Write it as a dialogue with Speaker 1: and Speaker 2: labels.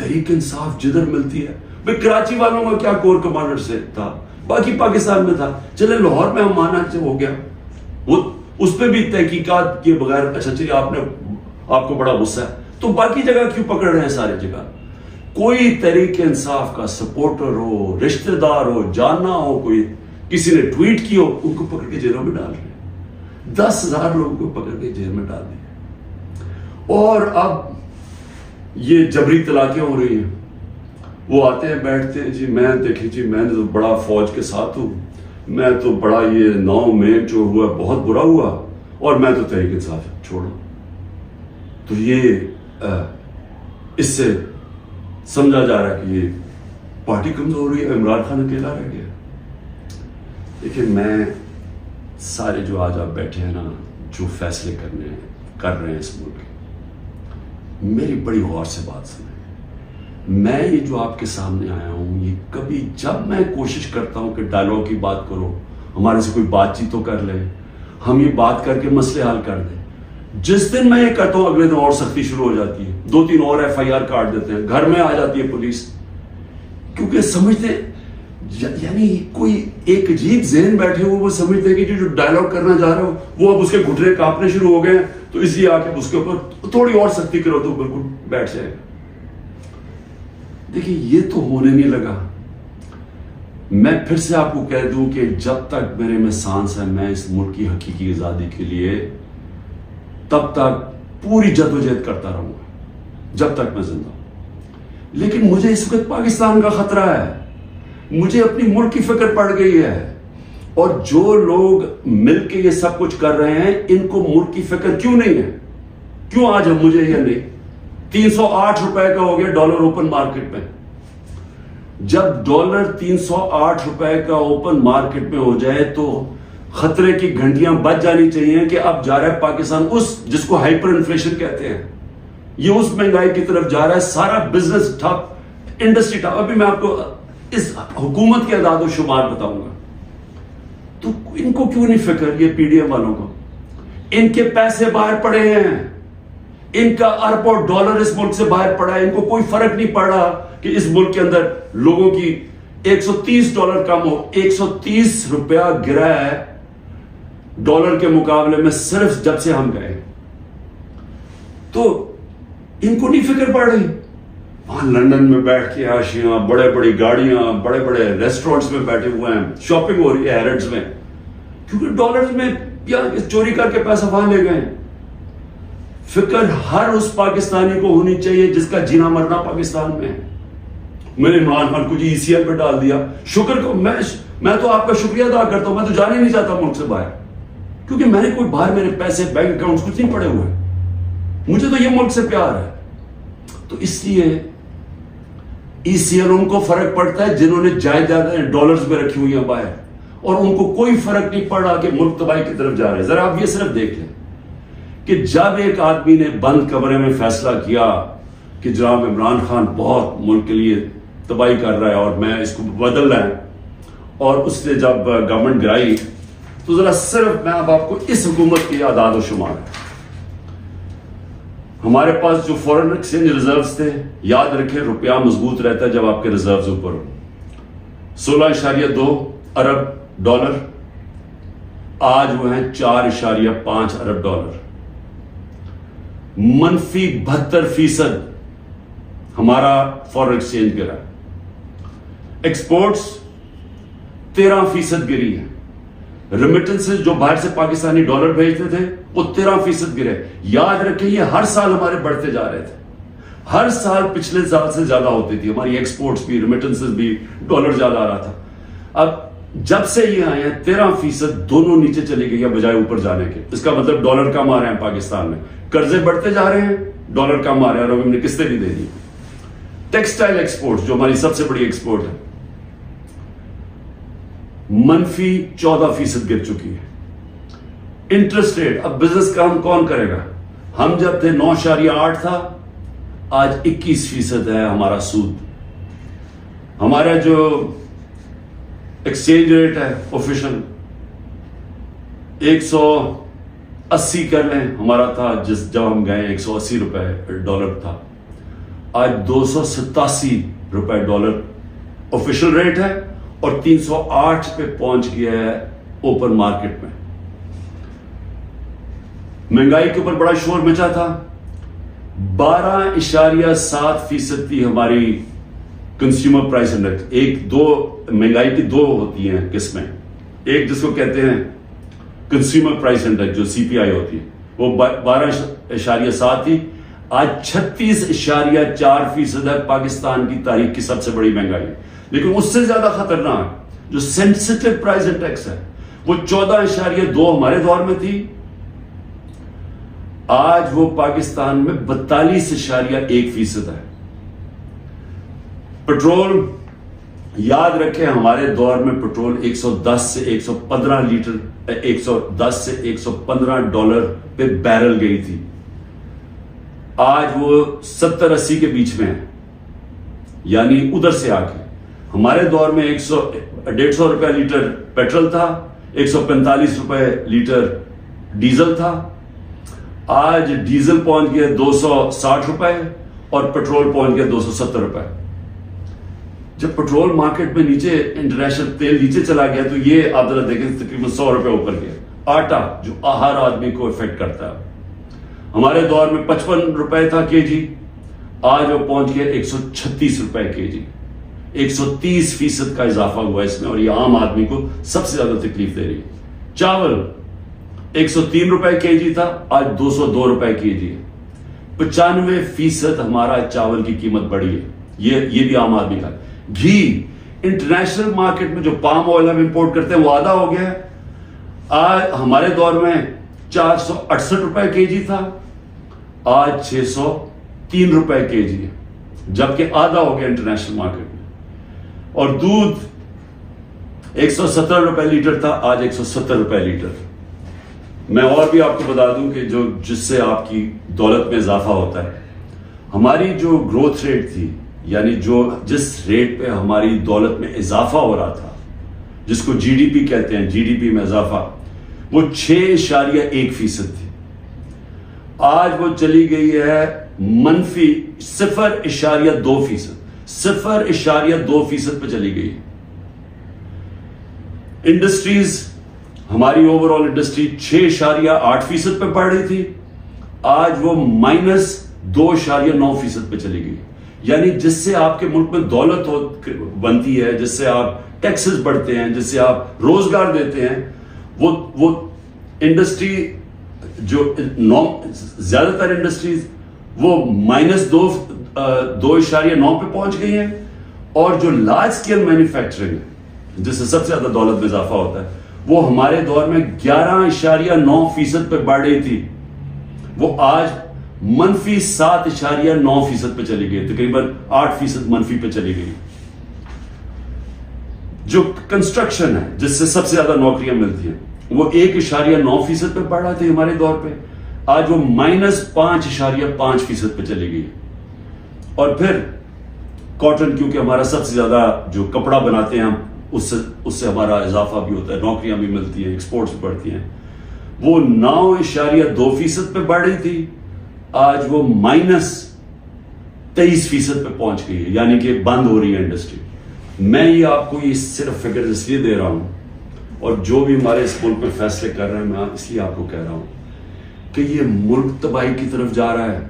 Speaker 1: تحریک انصاف جدھر ملتی ہے. بھائی کراچی والوں کا کیا کور کمانڈر سے تھا, باقی پاکستان میں تھا. چلے لاہور میں ہم مانا سے ہو گیا, وہ اس پہ بھی تحقیقات کے بغیر اچھا چلیے آپ کو بڑا غصہ ہے تو باقی جگہ کیوں پکڑ رہے ہیں ساری جگہ. کوئی تحریک انصاف کا سپورٹر ہو, رشتہ دار ہو, جاننا ہو, کوئی کسی نے ٹویٹ کی ہو, ان کو پکڑ کے جیلوں میں ڈال رہے ہیں. 10,000 لوگوں کو پکڑ کے جیل میں ڈال دیا. اور اب یہ جبری طلاقیں ہو رہی ہیں. وہ آتے ہیں بیٹھتے ہیں, جی میں دیکھیں جی میں تو بڑا فوج کے ساتھ ہوں, میں تو بڑا یہ 9 میں جو ہوا بہت برا ہوا اور میں تو تحریک انصاف چھوڑا. تو یہ اس سے سمجھا جا رہا ہے کہ یہ پارٹی کمزور ہو رہی ہے, عمران خان اکیلا رہ گیا. دیکھیں میں سارے جو آج آپ بیٹھے ہیں نا, جو فیصلے کر رہے ہیں اس ملک کے, میری بڑی غور سے بات سنیں. میں یہ جو آپ کے سامنے آیا ہوں, یہ کبھی جب میں کوشش کرتا ہوں کہ ڈائلاگ کی بات کرو, ہمارے سے کوئی بات چیت تو کر لے, ہم یہ بات کر کے مسئلے حل کر دیں. جس دن میں یہ کہتا ہوں اگلے دن اور سختی شروع ہو جاتی ہے, 2-3 اور FIR کاٹ دیتے ہیں, گھر میں آ جاتی ہے پولیس. کیونکہ سمجھتے یعنی کوئی ایک عجیب ذہن بیٹھے ہوئے, وہ سمجھتے ہیں کہ جو ڈائلاگ کرنا جا رہا ہو وہ اب اس کے گھٹنے کانپنے شروع ہو گئے ہیں, تو اس لیے آ کے اس کے اوپر تھوڑی اور سختی کرو تو بالکل بیٹھ جائے گا. دیکھیں یہ تو ہونے نہیں لگا. میں پھر سے آپ کو کہہ دوں کہ جب تک میرے میں سانس ہے, میں اس ملک کی حقیقی آزادی کے لیے تب تک پوری جدوجہد کرتا رہوں گا جب تک میں زندہ ہوں. لیکن مجھے اس وقت پاکستان کا خطرہ ہے, مجھے اپنی ملک کی فکر پڑ گئی ہے. اور جو لوگ مل کے یہ سب کچھ کر رہے ہیں, ان کو ملک کی فکر کیوں نہیں ہے؟ کیوں آج ہم مجھے یہ نہیں 308 روپے کا ہو گیا ڈالر اوپن مارکیٹ میں. جب ڈالر 308 روپے کا اوپن مارکیٹ میں ہو جائے تو خطرے کی گھنٹیاں بج جانی چاہیے کہ اب جا رہا ہے پاکستان اس جس کو ہائپر انفلیشن کہتے ہیں, یہ اس مہنگائی کی طرف جا رہا ہے. سارا بزنس ٹھپ, انڈسٹری ٹھپ. ابھی میں آپ کو اس حکومت کے اعداد و شمار بتاؤں گا. تو ان کو کیوں نہیں فکر, یہ PDM والوں کو؟ ان کے پیسے باہر پڑے ہیں, ان کا اربوں ڈالر اس ملک سے باہر پڑا ہے. ان کو کوئی فرق نہیں پڑ رہا کہ اس ملک کے اندر لوگوں کی $130 کم ہو. 130 روپیہ گرا ہے ڈالر کے مقابلے میں صرف جب سے ہم گئے. تو ان کو نہیں فکر پڑ رہی. وہاں لندن میں بیٹھ کے عاشیاں, بڑے بڑی گاڑیاں, بڑے بڑے ریسٹورنٹس میں بیٹھے ہوئے ہیں, شاپنگ ہو رہی ہے ہیرڈز میں, کیونکہ ڈالرز میں یا چوری کر کے پیسہ وہاں لے گئے. فکر ہر اس پاکستانی کو ہونی چاہیے جس کا جینا مرنا پاکستان میں ہے. میرے عمران خان کو جی ECL پہ ڈال دیا. شکر کو میں تو آپ کا شکریہ ادا کرتا ہوں. میں تو جانے نہیں چاہتا ملک سے باہر, کیونکہ میں نے کوئی باہر میرے پیسے بینک اکاؤنٹس کچھ نہیں پڑے ہوئے. مجھے تو یہ ملک سے پیار ہے. تو اس لیے ECL ان کو فرق پڑتا ہے جنہوں نے جائیدادیں ڈالرز میں رکھی ہوئی ہیں باہر, اور ان کو کوئی فرق نہیں پڑ رہا کہ ملک تباہی کی طرف جا رہے ہیں. ذرا آپ یہ صرف دیکھ لیں کہ جب ایک آدمی نے بند کمرے میں فیصلہ کیا کہ جناب عمران خان بہت ملک کے لیے تباہی کر رہا ہے اور میں اس کو بدل رہا ہے, اور اس نے جب گورنمنٹ گرائی, تو ذرا صرف میں اب آپ کو اس حکومت کے اعداد و شمار ہے. ہمارے پاس جو فورن ایکسچینج ریزروز تھے, یاد رکھیں روپیہ مضبوط رہتا ہے جب آپ کے ریزروز اوپر ہو. 16.2 ارب ڈالر, آج وہ ہیں 4.5 ارب ڈالر. منفی 72% ہمارا فورن ایکسچینج گرا. ایکسپورٹس 13% گری ہے. ریمیٹنسز جو باہر سے پاکستانی ڈالر بھیجتے تھے وہ 13% گرے. یاد رکھیں یہ ہر سال ہمارے بڑھتے جا رہے تھے, ہر سال پچھلے سال سے زیادہ ہوتی تھی ہماری ایکسپورٹس بھی, ریمیٹنسز بھی, ڈالر زیادہ آ رہا تھا. اب جب سے یہ آئے ہیں 13% دونوں نیچے چلی گئی ہے بجائے اوپر جانے کے. اس کا مطلب ڈالر کم آ رہے ہیں پاکستان میں, قرضے بڑھتے جا رہے ہیں, ڈالر کم آ رہے ہیں, اور ہم نے قسطیں بھی دے دی. ٹیکسٹائل ایکسپورٹ جو ہماری سب سے بڑی ایکسپورٹ ہے, منفی 14% گر چکی ہے. انٹرسٹ ریٹ, اب بزنس کام کون کرے گا؟ ہم جب تھے 9.8 تھا, آج 21% ہے ہمارا سود. ہمارا جو ایکسچینج ریٹ ہے آفیشل 180 کر لیں, ہمارا تھا جب ہم گئے 180 روپے ڈالر تھا. آج 287 روپے ڈالر آفیشل ریٹ ہے اور 308 پہ پہنچ گیا ہے اوپن مارکیٹ میں. مہنگائی کے اوپر بڑا شور مچا تھا. 12.7% تھی ہماری کنزیومر پرائس انڈیکس. مہنگائی کی دو ہوتی ہیں قسمیں. ایک جس کو کہتے ہیں کنزیومر پرائس انڈیکس جو سی پی آئی ہوتی ہے, وہ 12.7 تھی. آج 36.4% ہے. پاکستان کی تاریخ کی سب سے بڑی مہنگائی. لیکن اس سے زیادہ خطرناک جو سینسٹیو پرائس انڈیکس ہے وہ 14.2 ہمارے دور میں تھی. آج وہ پاکستان میں 42.1% ہے. پٹرول, یاد رکھیں ہمارے دور میں پٹرول 110 سے 115 لیٹر 110 سے 115 ڈالر پہ بیرل گئی تھی. آج وہ 70-80 کے بیچ میں ہے, یعنی ادھر سے آ کے. ہمارے دور میں 150 روپے لیٹر پیٹرول تھا, 145 روپے لیٹر ڈیزل تھا. آج ڈیزل پہنچ گیا 260 روپے اور پیٹرول پہنچ گیا 270 روپے. جب پیٹرول مارکیٹ میں نیچے, انٹرنیشنل تیل نیچے چلا گیا تو یہ آپ ذرا دیکھیں تقریباً 100 روپے اوپر گیا. آٹا جو ہر آدمی کو افیکٹ کرتا ہے, ہمارے دور میں 55 روپے تھا کے جی, آج وہ پہنچ گیا 136 روپے کے جی. 130% کا اضافہ ہوا اس میں, اور یہ عام آدمی کو سب سے زیادہ تکلیف دے رہی ہے. چاول 103 روپے کے جی تھا, آج 202 روپے کے جی ہے. 95% ہمارا چاول کی قیمت بڑھی ہے. یہ بھی عام آدمی کا. گھی انٹرنیشنل مارکیٹ میں جو پام آئل ہم امپورٹ کرتے ہیں وہ آدھا ہو گیا ہے. آج ہمارے دور میں 468 روپے کے جی تھا, آج 603 روپے کے جی ہے, جبکہ آدھا ہو گیا انٹرنیشنل مارکیٹ میں. اور دودھ 117 روپے لیٹر تھا, آج 170 روپے لیٹر. میں اور بھی آپ کو بتا دوں کہ جس سے آپ کی دولت میں اضافہ ہوتا ہے, ہماری جو گروتھ ریٹ تھی, یعنی جس ریٹ پہ ہماری دولت میں اضافہ ہو رہا تھا, جس کو جی ڈی پی کہتے ہیں, جی ڈی پی میں اضافہ, وہ 6.1% تھی. آج وہ چلی گئی ہے منفی 0.2%. 0.2% پہ چلی گئی. انڈسٹریز, ہماری اوور آل انڈسٹری 6.8% پہ بڑھ رہی تھی, آج وہ -2.9% پہ چلی گئی. یعنی جس سے آپ کے ملک میں دولت بنتی ہے, جس سے آپ ٹیکسز بڑھتے ہیں, جس سے آپ روزگار دیتے ہیں, وہ انڈسٹری جو زیادہ تر انڈسٹریز وہ -2.9 پہ پہنچ گئی ہیں. اور جو لارج اسکیل مینوفیکچرنگ ہے, جس سے سب سے زیادہ دولت میں اضافہ ہوتا ہے, وہ ہمارے دور میں 11.9% پہ بڑھ رہی تھی, وہ آج منفی 7.9% پہ چلی گئی. تقریباً 8% منفی پہ چلی گئی. جو کنسٹرکشن ہے, جس سے سب سے زیادہ نوکریاں ملتی ہیں, وہ 1.9% پہ بڑھ رہا تھا ہمارے دور پہ, آج وہ -5.5% پہ چلی گئی. اور پھر کاٹن, کیونکہ ہمارا سب سے زیادہ جو کپڑا بناتے ہیں ہم, اس سے ہمارا اضافہ بھی ہوتا ہے, نوکریاں بھی ملتی ہیں, ایکسپورٹس بھی بڑھتی ہیں. وہ 9.2% پہ بڑھ رہی تھی, آج وہ -23% پہ پہنچ گئی ہے, یعنی کہ بند ہو رہی ہے انڈسٹری. میں یہ آپ کو یہ صرف فگر اس لیے دے رہا ہوں, اور جو بھی ہمارے اس ملک میں فیصلے کر رہے ہیں, میں اس لیے آپ کو کہہ رہا ہوں کہ یہ ملک تباہی کی طرف جا رہا ہے.